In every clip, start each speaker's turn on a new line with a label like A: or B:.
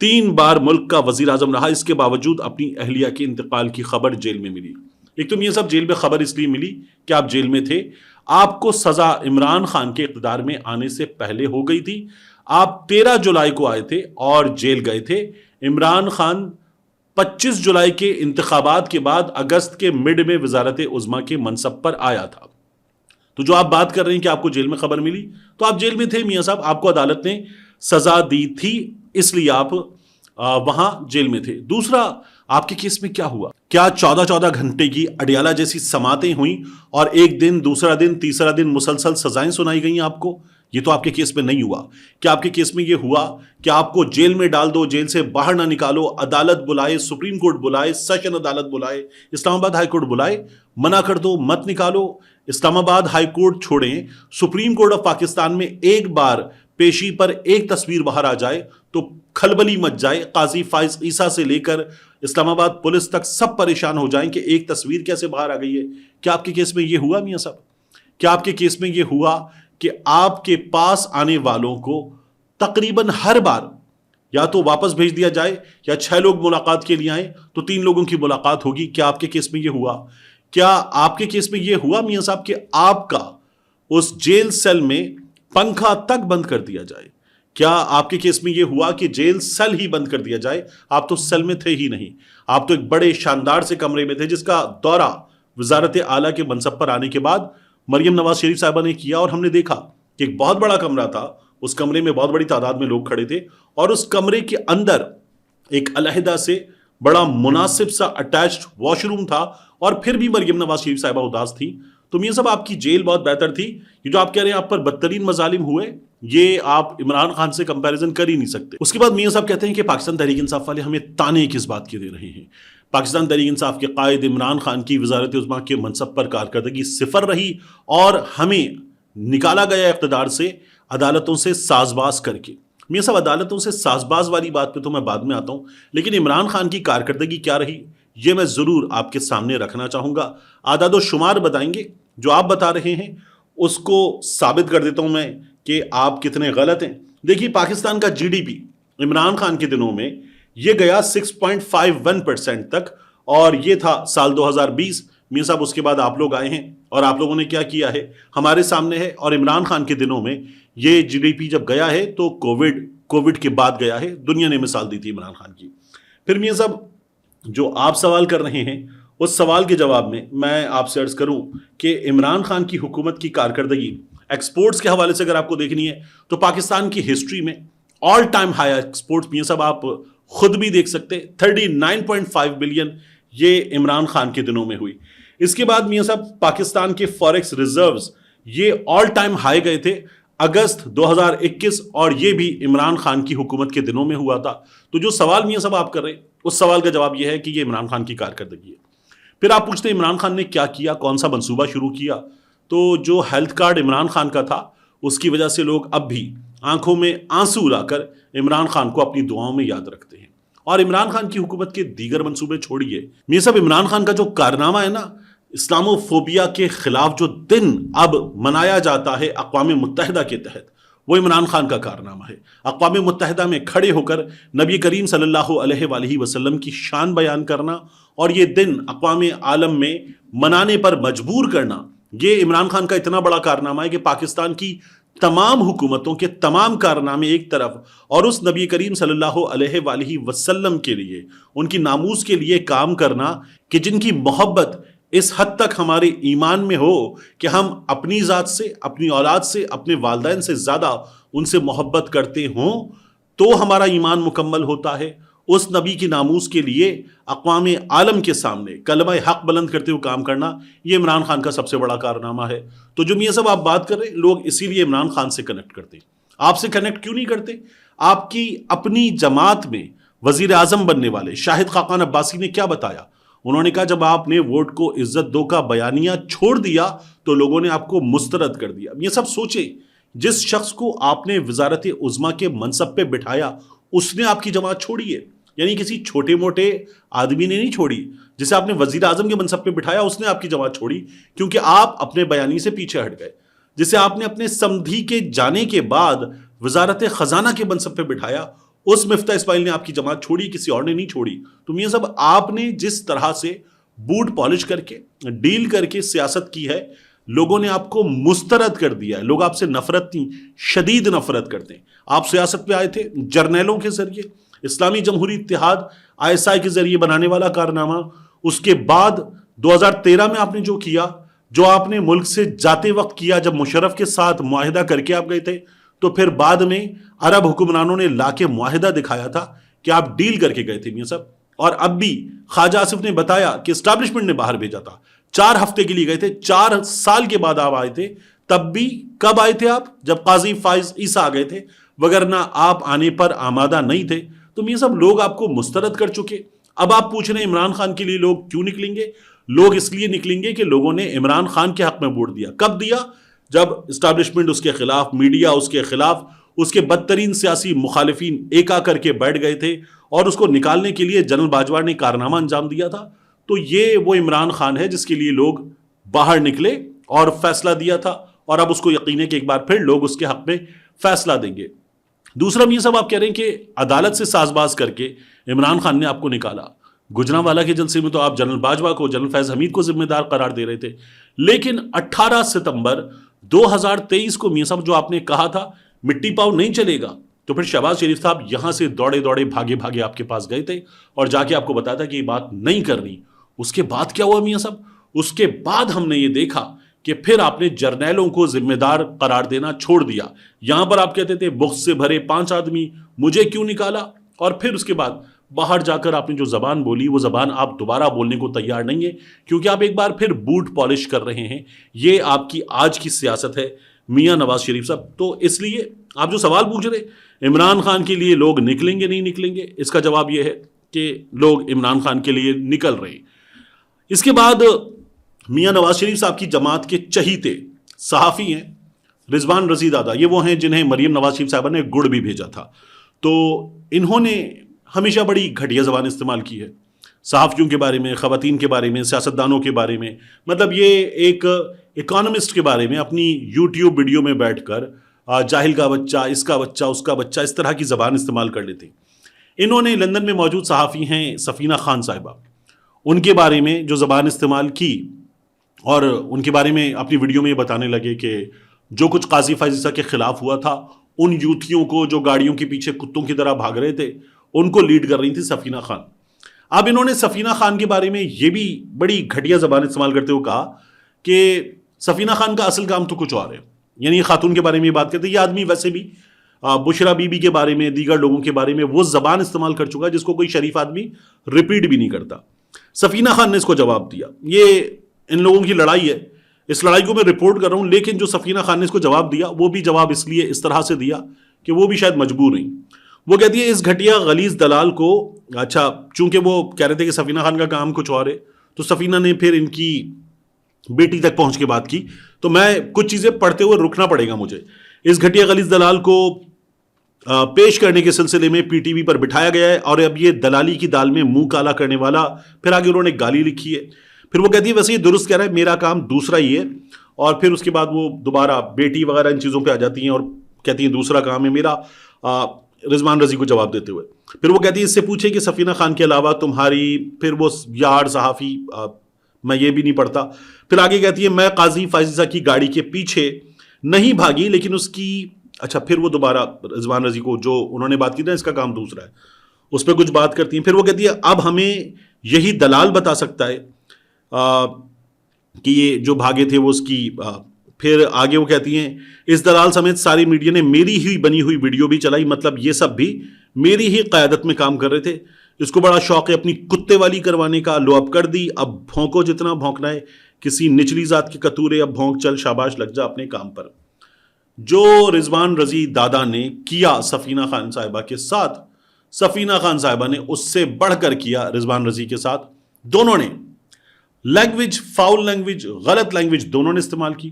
A: 3 بار ملک کا وزیر اعظم رہا، اس کے باوجود اپنی اہلیہ کے انتقال کی خبر جیل میں ملی۔ ایک تو میاں صاحب جیل میں خبر اس لیے ملی کہ آپ جیل میں تھے، آپ کو سزا عمران خان کے اقتدار میں آنے سے پہلے ہو گئی تھی، آپ 13 جولائی کو آئے تھے اور جیل گئے تھے۔ عمران خان 25 جولائی کے انتخابات کے بعد اگست کے مڈ میں وزارت عظمیٰ کے منصب پر آیا تھا۔ تو جو آپ بات کر رہے ہیں کہ آپ کو جیل میں خبر ملی، تو آپ جیل میں تھے میاں صاحب، آپ کو عدالت نے سزا دی تھی، اس لیے آپ وہاں جیل میں تھے۔ دوسرا، آپ کے کیس میں کیا ہوا؟ کیا 14 گھنٹے کی اڈیالہ جیسی سماعتیں ہوئیں اور ایک دن، دوسرا دن، تیسرا دن مسلسل سزائیں سنائی گئیں آپ کو؟ یہ تو آپ کے کیس میں نہیں ہوا۔ کیا آپ کے کیس میں یہ ہوا کہ آپ کو جیل میں ڈال دو، جیل سے باہر نہ نکالو، عدالت بلائے، سپریم کورٹ بلائے، سیشن عدالت بلائے، اسلام آباد ہائی کورٹ بلائے، منع کر دو، مت نکالو؟ اسلام آباد ہائی کورٹ چھوڑیں، سپریم کورٹ آف پاکستان میں ایک بار پیشی پر ایک تصویر باہر آ جائے تو کھلبلی مچ جائے، قاضی فائز عیسیٰ سے لے کر اسلام آباد پولیس تک سب پریشان ہو جائیں کہ ایک تصویر کیسے باہر آ گئی ہے۔ کیا آپ کے کیس میں یہ ہوا میاں صاحب؟ کیا آپ کے کیس میں یہ ہوا کہ آپ کے پاس آنے والوں کو تقریباً ہر بار یا تو واپس بھیج دیا جائے، یا 6 لوگ ملاقات کے لیے آئیں تو 3 لوگوں کی ملاقات ہوگی؟ کیا آپ کے کیس میں یہ ہوا؟ کیا آپ کے کیس میں یہ ہوا میاں صاحب کہ آپ کا اس جیل سیل میں پنکھا تک بند کر دیا جائے؟ کیا آپ کے کیس میں یہ ہوا کہ جیل سیل ہی بند کر دیا جائے؟ آپ تو سیل میں تھے ہی نہیں، آپ تو ایک بڑے شاندار سے کمرے میں تھے جس کا دورہ وزارت اعلیٰ کے منصب پر آنے کے بعد مریم نواز شریف صاحبہ نے کیا، اور ہم نے دیکھا کہ ایک بہت بڑا کمرہ تھا، اس کمرے میں بہت بڑی تعداد میں لوگ کھڑے تھے، اور اس کمرے کے اندر ایک علیحدہ سے بڑا مناسب سا اٹیچڈ واش روم تھا، اور پھر بھی مریم نواز شریف صاحبہ اداس تھی۔ تو میاں صاحب آپ کی جیل بہت بہتر تھی۔ یہ جو آپ کہہ رہے ہیں آپ پر بدترین مظالم ہوئے، یہ آپ عمران خان سے کمپیریزن کر ہی نہیں سکتے۔ اس کے بعد میاں صاحب کہتے ہیں کہ پاکستان تحریک انصاف والے ہمیں تانے کس بات کے دے رہے ہیں؟ پاکستان تحریک انصاف کے قائد عمران خان کی وزارت عظمیٰ کے منصب پر کارکردگی صفر رہی، اور ہمیں نکالا گیا اقتدار سے عدالتوں سے ساز باز کر کے۔ میاں صاحب عدالتوں سے ساز باز والی بات پہ تو میں بعد میں آتا ہوں، لیکن عمران خان کی کارکردگی کیا رہی یہ میں ضرور آپ کے سامنے رکھنا چاہوں گا۔ اعداد و شمار بتائیں گے، جو آپ بتا رہے ہیں اس کو ثابت کر دیتا ہوں میں کہ آپ کتنے غلط ہیں۔ دیکھیے پاکستان کا G D P Imran Khan کے دنوں میں یہ گیا 6.51% تک، اور یہ تھا سال 2020۔ میاں صاحب اس کے بعد آپ لوگ آئے ہیں اور آپ لوگوں نے کیا کیا ہے ہمارے سامنے ہے، اور عمران خان کے دنوں میں یہ جی ڈی پی جب گیا ہے تو کووڈ کے بعد گیا ہے، دنیا نے مثال دی تھی عمران خان کی۔ پھر میاں صاحب جو آپ سوال کر رہے ہیں اس سوال کے جواب میں آپ سے عرض کروں کہ عمران خان کی حکومت کی کارکردگی ایکسپورٹس کے حوالے سے اگر آپ کو دیکھنی ہے تو پاکستان کی ہسٹری میں آل ٹائم ہائی ایکسپورٹس میاں صاحب آپ خود بھی دیکھ سکتے، 39.5 بلین یہ عمران خان کے دنوں میں ہوئی۔ اس کے بعد میاں صاحب پاکستان کے فوریکس ریزروز یہ آل ٹائم ہائی گئے تھے اگست 2021، اور یہ بھی عمران خان کی حکومت کے دنوں میں ہوا تھا۔ تو جو سوال میاں صاحب آپ کر رہے ہیں اس سوال کا جواب یہ ہے کہ یہ عمران خان کی کارکردگی ہے۔ پھر آپ پوچھتے ہیں عمران خان نے کیا کیا، کون سا منصوبہ شروع کیا؟ تو جو ہیلتھ کارڈ عمران خان کا تھا اس کی وجہ سے لوگ اب بھی آنکھوں میں آنسو لا کر عمران خان کو اپنی دعاؤں میں یاد رکھتے ہیں۔ اور عمران خان کی حکومت کے دیگر منصوبے چھوڑیے، میاں صاحب عمران خان کا جو کارنامہ ہے نا، اسلامو فوبیا کے خلاف جو دن اب منایا جاتا ہے اقوام متحدہ کے تحت، وہ عمران خان کا کارنامہ ہے۔ اقوام متحدہ میں کھڑے ہو کر نبی کریم صلی اللہ علیہ وآلہ وسلم کی شان بیان کرنا اور یہ دن اقوام عالم میں منانے پر مجبور کرنا، یہ عمران خان کا اتنا بڑا کارنامہ ہے کہ پاکستان کی تمام حکومتوں کے تمام کارنامے ایک طرف، اور اس نبی کریم صلی اللہ علیہ وآلہ وسلم کے لیے، ان کی ناموس کے لیے کام کرنا کہ جن کی محبت اس حد تک ہمارے ایمان میں ہو کہ ہم اپنی ذات سے، اپنی اولاد سے، اپنے والدین سے زیادہ ان سے محبت کرتے ہوں تو ہمارا ایمان مکمل ہوتا ہے۔ اس نبی کی ناموس کے لیے اقوام عالم کے سامنے کلمہ حق بلند کرتے ہوئے کام کرنا، یہ عمران خان کا سب سے بڑا کارنامہ ہے۔ تو جو میاں صاحب آپ بات کر رہے ہیں، لوگ اسی لیے عمران خان سے کنیکٹ کرتے ہیں۔ آپ سے کنیکٹ کیوں نہیں کرتے؟ آپ کی اپنی جماعت میں وزیر اعظم بننے والے شاہد خاقان عباسی نے کیا بتایا؟ انہوں نے کہا جب آپ نے ووٹ کو عزت دو کا بیانیہ چھوڑ دیا تو لوگوں نے آپ کو مسترد کر دیا۔ یہ سب سوچیں، جس شخص کو آپ نے وزارت عظمیٰ کے منصب پہ بٹھایا اس نے آپ کی جماعت چھوڑی ہے، یعنی کسی چھوٹے موٹے آدمی نے نہیں چھوڑی۔ جسے آپ نے وزیر اعظم کے منصب پہ بٹھایا اس نے آپ کی جماعت چھوڑی، کیونکہ آپ اپنے بیانی سے پیچھے ہٹ گئے۔ جسے آپ نے اپنے سمدھی کے جانے کے بعد وزارت خزانہ کے منصب پہ بٹھایا اس مفتاح اسماعیل نے آپ کی جماعت چھوڑی, کسی اور نے نہیں چھوڑی. تو میاں صاحب آپ نے جس طرح سے بوٹ پالش کر کے ڈیل کر کے سیاست کی ہے, لوگوں نے آپ کو مسترد کر دیا ہے. لوگ آپ سے نفرت تھی, شدید نفرت کرتے ہیں. آپ سیاست پہ آئے تھے جرنیلوں کے ذریعے, اسلامی جمہوری اتحاد ISI کے ذریعے بنانے والا کارنامہ. اس کے بعد 2013 میں آپ نے جو کیا, جو آپ نے ملک سے جاتے وقت کیا, جب مشرف کے ساتھ معاہدہ کر کے آپ گئے تھے, تو پھر بعد میں عرب حکمرانوں نے لا کے معاہدہ دکھایا تھا کہ آپ ڈیل کر کے گئے تھے میاں صاحب. اور اب بھی خواجہ آصف نے بتایا کہ اسٹیبلشمنٹ نے باہر بھیجا تھا, 4 ہفتے کے لیے گئے تھے, 4 سال کے بعد آپ آئے تھے. تب بھی کب آئے تھے آپ؟ جب قاضی فائز عیسیٰ آ گئے تھے, وگرنہ آپ آنے پر آمادہ نہیں تھے. تو میاں صاحب لوگ آپ کو مسترد کر چکے. اب آپ پوچھ رہے ہیں عمران خان کے لیے لوگ کیوں نکلیں گے؟ لوگ اس لیے نکلیں گے کہ لوگوں نے عمران خان کے حق میں ووٹ دیا. کب دیا؟ جب اسٹیبلشمنٹ اس کے خلاف, میڈیا اس کے خلاف, اس کے بدترین سیاسی مخالفین ایک آ کر کے بیٹھ گئے تھے, اور اس کو نکالنے کے لیے جنرل باجوہ نے کارنامہ انجام دیا تھا. تو یہ وہ عمران خان ہے جس کے لیے لوگ باہر نکلے اور فیصلہ دیا تھا, اور اب اس کو یقین ہے کہ ایک بار پھر لوگ اس کے حق میں فیصلہ دیں گے. دوسرا میاں صاحب آپ کہہ رہے ہیں کہ عدالت سے ساز باز کر کے عمران خان نے آپ کو نکالا. گجرانوالہ کے جلسے میں تو آپ جنرل باجوہ کو, جنرل فیض حمید کو ذمہ دار قرار دے رہے تھے. لیکن 18 ستمبر 2023 کو میاں صاحب جو آپ نے کہا تھا مٹی پاؤ نہیں چلے گا, تو پھر شہباز شریف صاحب یہاں سے دوڑے دوڑے بھاگے بھاگے آپ کے پاس گئے تھے اور جا کے آپ کو بتایا تھا کہ یہ بات نہیں کرنی. اس کے بعد کیا ہوا میاں صاحب؟ اس کے بعد ہم نے یہ دیکھا کہ پھر آپ نے جرنیلوں کو ذمہ دار قرار دینا چھوڑ دیا. یہاں پر آپ کہتے تھے بغض سے بھرے 5 آدمی, مجھے کیوں نکالا؟ اور پھر اس کے بعد باہر جا کر آپ نے جو زبان بولی, وہ زبان آپ دوبارہ بولنے کو تیار نہیں ہے, کیونکہ آپ ایک بار پھر بوٹ پالش کر رہے ہیں. یہ آپ کی آج کی سیاست ہے میاں نواز شریف صاحب. تو اس لیے آپ جو سوال پوچھ رہے عمران خان کے لیے لوگ نکلیں گے نہیں نکلیں گے, اس کا جواب یہ ہے کہ لوگ عمران خان کے لیے نکل رہے ہیں. اس کے بعد میاں نواز شریف صاحب کی جماعت کے چہیتے صحافی ہیں رضوان رضی دادا. یہ وہ ہیں جنہیں مریم نواز شریف صاحبہ نے گڑ بھی بھیجا تھا. تو انہوں نے ہمیشہ بڑی گھٹیا زبان استعمال کی ہے صحافیوں کے بارے میں, خواتین کے بارے میں, سیاستدانوں کے بارے میں. مطلب یہ ایک اکانومسٹ کے بارے میں اپنی یوٹیوب ویڈیو میں بیٹھ کر جاہل کا بچہ, اس کا بچہ, اس کا بچہ, اس طرح کی زبان استعمال کر لیتے. انہوں نے لندن میں موجود صحافی ہیں سفینہ خان صاحبہ, ان کے بارے میں جو زبان استعمال کی, اور ان کے بارے میں اپنی ویڈیو میں یہ بتانے لگے کہ جو کچھ قاضی فائز عیسیٰ کے خلاف ہوا تھا, ان یوتھیوں کو جو گاڑیوں کے پیچھے کتوں کی طرح بھاگ رہے تھے, ان کو لیڈ کر رہی تھی سفینہ خان. اب انہوں نے سفینہ خان کے بارے میں یہ بھی بڑی گھٹیا زبان استعمال کرتے ہوئے کہا کہ سفینہ خان کا اصل کام تو کچھ اور ہے. یعنی خاتون کے بارے میں یہ بات کرتے, یہ آدمی ویسے بھی بشرا بی بی کے بارے میں, دیگر لوگوں کے بارے میں وہ زبان استعمال کر چکا ہے جس کو کوئی شریف آدمی ریپیٹ بھی نہیں کرتا. سفینہ خان نے اس کو جواب دیا. یہ ان لوگوں کی لڑائی ہے, اس لڑائی کو میں رپورٹ کر رہا ہوں, لیکن جو سفینہ خان نے اس کو جواب دیا, وہ بھی جواب اس لیے اس طرح سے دیا کہ وہ بھی شاید مجبور رہیں. وہ کہتی ہے اس گھٹیا غلیظ دلال کو, اچھا چونکہ وہ کہہ رہے تھے کہ سفینہ خان کا کام کچھ اور ہے, تو سفینہ نے پھر ان کی بیٹی تک پہنچ کے بات کی, تو میں کچھ چیزیں پڑھتے ہوئے رکنا پڑے گا مجھے. اس گھٹیا غلیظ دلال کو پیش کرنے کے سلسلے میں پی ٹی وی پر بٹھایا گیا ہے, اور اب یہ دلالی کی دال میں منہ کالا کرنے والا. پھر آگے انہوں نے گالی لکھی ہے. پھر وہ کہتی ہے ویسے یہ درست کہہ رہا ہے, میرا کام دوسرا ہی ہے. اور پھر اس کے بعد وہ دوبارہ بیٹی وغیرہ ان چیزوں پہ آ جاتی ہیں اور کہتی ہیں دوسرا کام ہے میرا, رضوان رضی کو جواب دیتے ہوئے. پھر وہ کہتی ہے اس سے پوچھے کہ سفینہ خان کے علاوہ تمہاری, پھر وہ یار صحافی, میں یہ بھی نہیں پڑھتا. پھر آگے کہتی ہے میں قاضی فائز عیسیٰ کی گاڑی کے پیچھے نہیں بھاگی, لیکن اس کی, اچھا پھر وہ دوبارہ رضوان رضی کو جو انہوں نے بات کی نا اس کا کام دوسرا ہے, اس پہ کچھ بات کرتی ہیں. پھر وہ کہتی ہے اب ہمیں یہی دلال بتا سکتا ہے کہ یہ جو بھاگے تھے وہ اس کی. پھر آگے وہ کہتی ہیں اس دلال سمیت ساری میڈیا نے میری ہی بنی ہوئی ویڈیو بھی چلائی, مطلب یہ سب بھی میری ہی قیادت میں کام کر رہے تھے. اس کو بڑا شوق ہے اپنی کتے والی کروانے کا, لو اب کر دی, اب بھونکو جتنا بھونکنا ہے, کسی نچلی ذات کے کتورے, اب بھونک چل, شاباش لگ جا اپنے کام پر. جو رضوان رضی دادا نے کیا سفینہ خان صاحبہ کے ساتھ, سفینہ خان صاحبہ نے اس سے بڑھ کر کیا رضوان رضی کے ساتھ. دونوں نے لینگویج, فاؤل لینگویج, غلط لینگویج دونوں نے استعمال کی,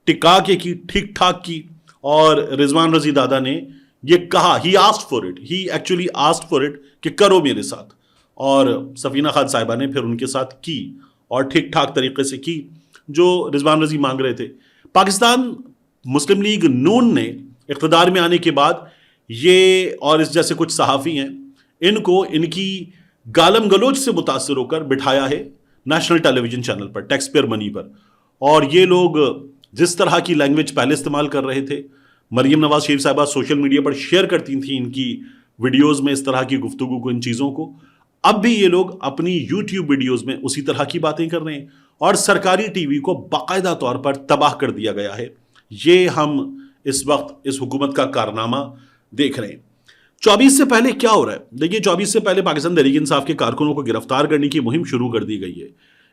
A: ٹکا کے کی, ٹھیک ٹھاک کی. اور رضوان رضی دادا نے یہ کہا, he asked for it, he actually asked for it کہ کرو میرے ساتھ. اور سفینہ خان صاحبہ نے پھر ان کے ساتھ کی, اور ٹھیک ٹھاک طریقے سے کی جو رضوان رضی مانگ رہے تھے. پاکستان مسلم لیگ نون نے اقتدار میں آنے کے بعد یہ اور اس جیسے کچھ صحافی ہیں، ان کو ان کی گالم گلوچ سے متاثر ہو کر بٹھایا ہے نیشنل ٹیلی ویژن چینل پر، ٹیکس پیئر منی پر. اور یہ لوگ جس طرح کی لینگویج پہلے استعمال کر رہے تھے، مریم نواز شریف صاحبہ سوشل میڈیا پر شیئر کرتی تھیں ان کی ویڈیوز میں اس طرح کی گفتگو کو، ان چیزوں کو، اب بھی یہ لوگ اپنی یوٹیوب ویڈیوز میں اسی طرح کی باتیں کر رہے ہیں، اور سرکاری ٹی وی کو باقاعدہ طور پر تباہ کر دیا گیا ہے. یہ ہم اس وقت اس حکومت کا کارنامہ دیکھ رہے ہیں. 24 سے پہلے کیا ہو رہا ہے؟ دیکھیے 24 سے پہلے پاکستان تحریک انصاف کے کارکنوں کو گرفتار کرنے کی مہم شروع کر دی گئی ہے.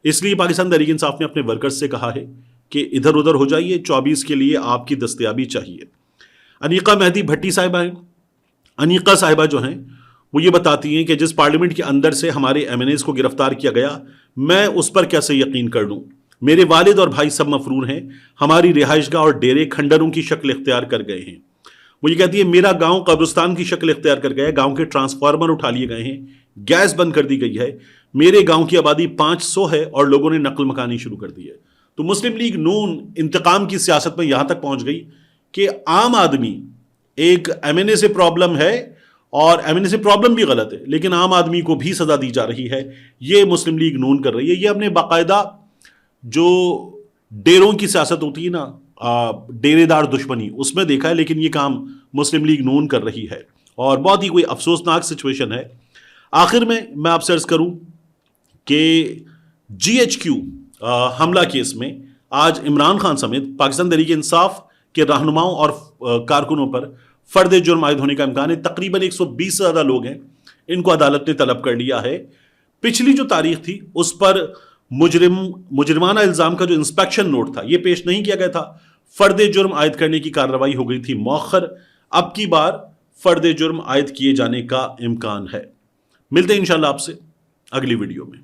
A: اس لیے پاکستان تحریک انصاف نے اپنے ورکرز سے کہا ہے کہ ادھر ادھر ہو جائیے، 24 کے لیے آپ کی دستیابی چاہیے. انیقہ مہدی بھٹی صاحبہ ہیں. انیقہ صاحبہ جو ہیں وہ یہ بتاتی ہیں کہ جس پارلیمنٹ کے اندر سے ہمارے ایم این ایز کو گرفتار کیا گیا، میں اس پر کیسے یقین کر لوں؟ میرے والد اور بھائی سب مفرور ہیں، ہماری رہائش گاہ اور ڈیرے کھنڈروں کی شکل اختیار کر گئے ہیں. وہ یہ کہتی ہے میرا گاؤں قبرستان کی شکل اختیار کر گیا ہے، گاؤں کے ٹرانسفارمر اٹھا لیے گئے ہیں، گیس بند کر دی گئی ہے، میرے گاؤں کی آبادی 500 ہے اور لوگوں نے نقل مکانی شروع کر دی ہے. تو مسلم لیگ نون انتقام کی سیاست میں یہاں تک پہنچ گئی کہ عام آدمی، ایک ایم این اے سے پرابلم ہے، اور ایم این اے سے پرابلم بھی غلط ہے، لیکن عام آدمی کو بھی سزا دی جا رہی ہے. یہ مسلم لیگ نون کر رہی ہے. یہ اپنے باقاعدہ جو ڈیروں کی سیاست ہوتی ہے نا، ڈیرے دار دشمنی، اس میں دیکھا ہے، لیکن یہ کام مسلم لیگ نون کر رہی ہے، اور بہت ہی کوئی افسوسناک سچویشن ہے. آخر میں آپ سے عرض کروں کہ جی ایچ کیو حملہ کیس میں آج عمران خان سمیت پاکستان تحریک انصاف کے رہنماؤں اور کارکنوں پر فرد جرم عائد ہونے کا امکان ہے. تقریباً 120 سے زیادہ لوگ ہیں، ان کو عدالت نے طلب کر لیا ہے. پچھلی جو تاریخ تھی اس پر مجرمانہ الزام کا جو انسپیکشن نوٹ تھا یہ پیش نہیں کیا گیا تھا. فرد جرم عائد کرنے کی کارروائی ہو گئی تھی مؤخر. اب کی بار فرد جرم عائد کیے جانے کا امکان ہے. ملتے ہیں انشاءاللہ آپ سے اگلی ویڈیو میں.